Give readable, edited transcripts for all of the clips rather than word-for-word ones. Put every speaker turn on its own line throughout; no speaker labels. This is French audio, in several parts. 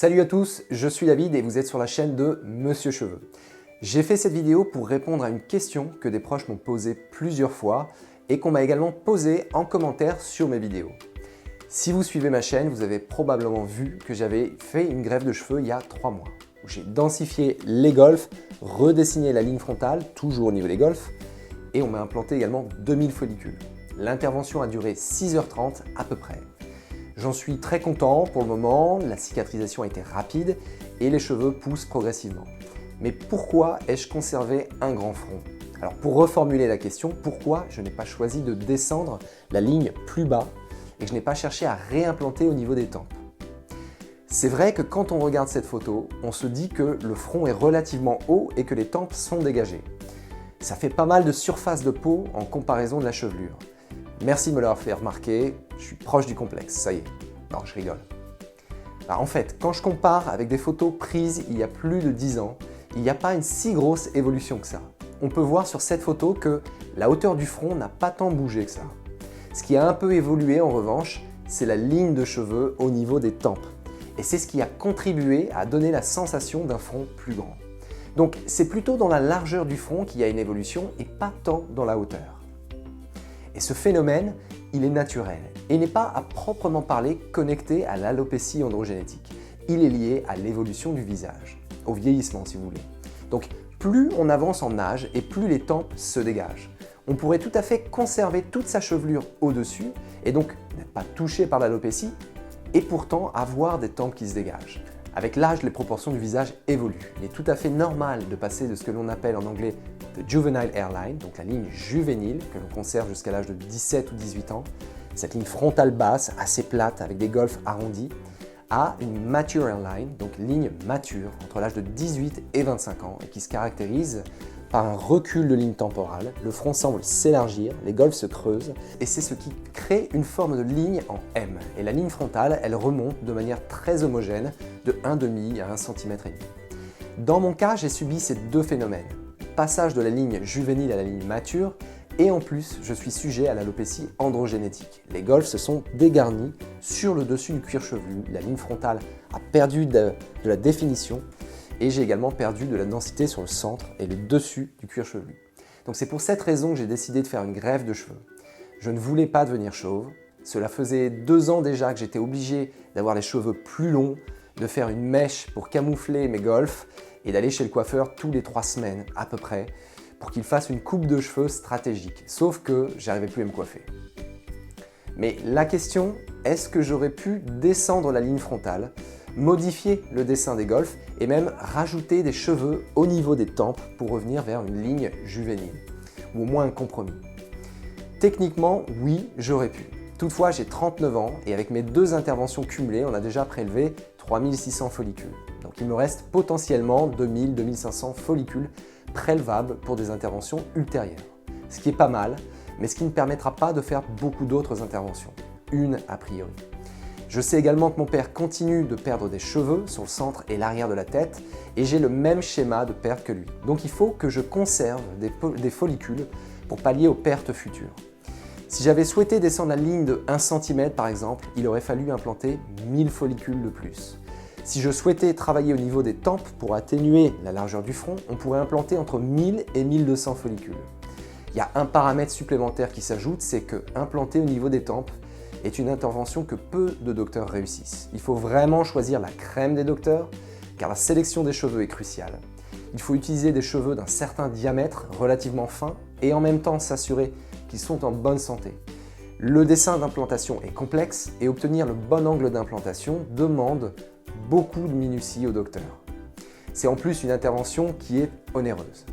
Salut à tous, je suis David et vous êtes sur la chaîne de Monsieur Cheveux. J'ai fait cette vidéo pour répondre à une question que des proches m'ont posée plusieurs fois et qu'on m'a également posée en commentaire sur mes vidéos. Si vous suivez ma chaîne, vous avez probablement vu que j'avais fait une greffe de cheveux il y a 3 mois. Où j'ai densifié les golfs, redessiné la ligne frontale, toujours au niveau des golfs, et on m'a implanté également 2000 follicules. L'intervention a duré 6h30 à peu près. J'en suis très content pour le moment, la cicatrisation a été rapide et les cheveux poussent progressivement. Mais pourquoi ai-je conservé un grand front? Alors pour reformuler la question, pourquoi je n'ai pas choisi de descendre la ligne plus bas et que je n'ai pas cherché à réimplanter au niveau des tempes? C'est vrai que quand on regarde cette photo, on se dit que le front est relativement haut et que les tempes sont dégagées. Ça fait pas mal de surface de peau en comparaison de la chevelure. Merci de me l'avoir fait remarquer, je suis proche du complexe, ça y est. Non, je rigole. En fait, quand je compare avec des photos prises il y a plus de 10 ans, il n'y a pas une si grosse évolution que ça. On peut voir sur cette photo que la hauteur du front n'a pas tant bougé que ça. Ce qui a un peu évolué en revanche, c'est la ligne de cheveux au niveau des tempes. Et c'est ce qui a contribué à donner la sensation d'un front plus grand. Donc c'est plutôt dans la largeur du front qu'il y a une évolution et pas tant dans la hauteur. Et ce phénomène, il est naturel et n'est pas à proprement parler connecté à l'alopécie androgénétique. Il est lié à l'évolution du visage, au vieillissement si vous voulez. Donc plus on avance en âge et plus les tempes se dégagent. On pourrait tout à fait conserver toute sa chevelure au-dessus et donc n'être pas touché par l'alopécie et pourtant avoir des tempes qui se dégagent. Avec l'âge, les proportions du visage évoluent. Il est tout à fait normal de passer de ce que l'on appelle en anglais the juvenile hairline, donc la ligne juvénile que l'on conserve jusqu'à l'âge de 17 ou 18 ans, cette ligne frontale basse, assez plate, avec des golfs arrondis, à une mature hairline, donc ligne mature, entre l'âge de 18 et 25 ans, et qui se caractérise par un recul de ligne temporale, le front semble s'élargir, les golfs se creusent, et c'est ce qui crée une forme de ligne en M. Et la ligne frontale, elle remonte de manière très homogène, de 1,5 à 1,5 cm. Dans mon cas, j'ai subi ces deux phénomènes. Passage de la ligne juvénile à la ligne mature, et en plus, je suis sujet à l'alopécie androgénétique. Les golfs se sont dégarnis sur le dessus du cuir chevelu, la ligne frontale a perdu de la définition, et j'ai également perdu de la densité sur le centre et le dessus du cuir chevelu. Donc c'est pour cette raison que j'ai décidé de faire une greffe de cheveux. Je ne voulais pas devenir chauve. Cela faisait 2 ans déjà que j'étais obligé d'avoir les cheveux plus longs, de faire une mèche pour camoufler mes golfs et d'aller chez le coiffeur tous les 3 semaines à peu près pour qu'il fasse une coupe de cheveux stratégique. Sauf que j'arrivais plus à me coiffer. Mais la question, est-ce que j'aurais pu descendre la ligne frontale, modifier le dessin des golfs et même rajouter des cheveux au niveau des tempes pour revenir vers une ligne juvénile, ou au moins un compromis? Techniquement, oui, j'aurais pu. Toutefois, j'ai 39 ans et avec mes 2 interventions cumulées, on a déjà prélevé 3600 follicules. Donc il me reste potentiellement 2000-2500 follicules prélevables pour des interventions ultérieures. Ce qui est pas mal, mais ce qui ne permettra pas de faire beaucoup d'autres interventions. Une a priori. Je sais également que mon père continue de perdre des cheveux sur le centre et l'arrière de la tête et j'ai le même schéma de perte que lui. Donc il faut que je conserve des follicules pour pallier aux pertes futures. Si j'avais souhaité descendre la ligne de 1 cm par exemple, il aurait fallu implanter 1000 follicules de plus. Si je souhaitais travailler au niveau des tempes pour atténuer la largeur du front, on pourrait implanter entre 1000 et 1200 follicules. Il y a un paramètre supplémentaire qui s'ajoute, c'est que implanter au niveau des tempes est une intervention que peu de docteurs réussissent. Il faut vraiment choisir la crème des docteurs, car la sélection des cheveux est cruciale. Il faut utiliser des cheveux d'un certain diamètre, relativement fin, et en même temps s'assurer qu'ils sont en bonne santé. Le dessin d'implantation est complexe et obtenir le bon angle d'implantation demande beaucoup de minutie au docteur. C'est en plus une intervention qui est onéreuse.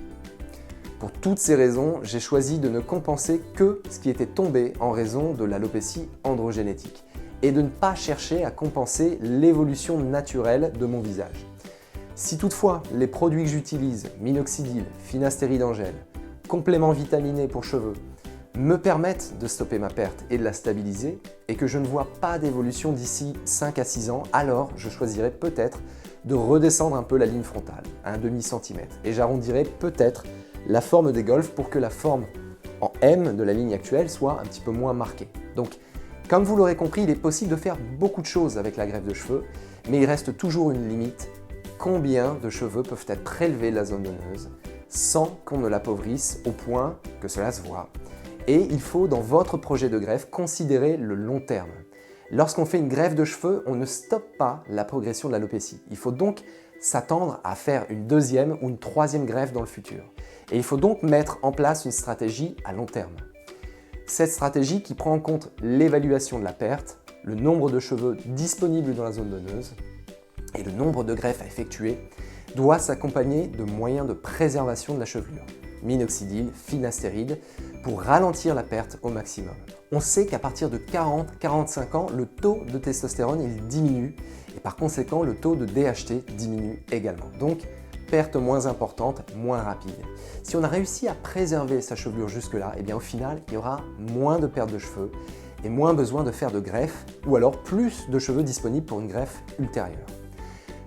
Pour toutes ces raisons, j'ai choisi de ne compenser que ce qui était tombé en raison de l'alopécie androgénétique et de ne pas chercher à compenser l'évolution naturelle de mon visage. Si toutefois les produits que j'utilise, minoxidil, finastéride en gel, compléments vitaminés pour cheveux, me permettent de stopper ma perte et de la stabiliser et que je ne vois pas d'évolution d'ici 5 à 6 ans, alors je choisirais peut-être de redescendre un peu la ligne frontale, à 1,5 cm, et j'arrondirais peut-être la forme des golfs pour que la forme en M de la ligne actuelle soit un petit peu moins marquée. Donc Comme vous l'aurez compris, il est possible de faire beaucoup de choses avec la greffe de cheveux, mais il reste toujours une limite. Combien de cheveux peuvent être prélevés de la zone donneuse sans qu'on ne l'appauvrisse au point que cela se voit? Et il faut, dans votre projet de greffe, considérer le long terme. Lorsqu'on fait une greffe de cheveux, on ne stoppe pas la progression de l'alopécie. Il faut donc s'attendre à faire une deuxième ou une troisième greffe dans le futur. Et il faut donc mettre en place une stratégie à long terme. Cette stratégie qui prend en compte l'évaluation de la perte, le nombre de cheveux disponibles dans la zone donneuse et le nombre de greffes à effectuer, doit s'accompagner de moyens de préservation de la chevelure, minoxidil, finastéride, pour ralentir la perte au maximum. On sait qu'à partir de 40-45 ans, le taux de testostérone il diminue et par conséquent le taux de DHT diminue également. Donc, perte moins importante, moins rapide. Si on a réussi à préserver sa chevelure jusque-là, eh bien au final, il y aura moins de perte de cheveux et moins besoin de faire de greffe ou alors plus de cheveux disponibles pour une greffe ultérieure.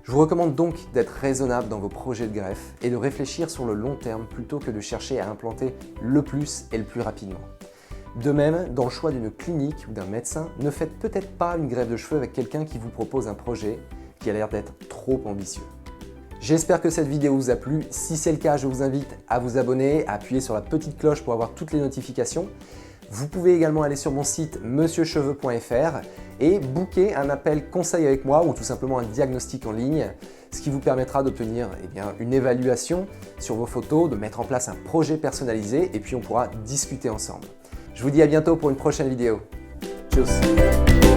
Je vous recommande donc d'être raisonnable dans vos projets de greffe et de réfléchir sur le long terme plutôt que de chercher à implanter le plus et le plus rapidement. De même, dans le choix d'une clinique ou d'un médecin, ne faites peut-être pas une greffe de cheveux avec quelqu'un qui vous propose un projet qui a l'air d'être trop ambitieux. J'espère que cette vidéo vous a plu. Si c'est le cas, je vous invite à vous abonner, à appuyer sur la petite cloche pour avoir toutes les notifications. Vous pouvez également aller sur mon site monsieurcheveux.fr et booker un appel conseil avec moi ou tout simplement un diagnostic en ligne, ce qui vous permettra d'obtenir une évaluation sur vos photos, de mettre en place un projet personnalisé et puis on pourra discuter ensemble. Je vous dis à bientôt pour une prochaine vidéo. Tchuss!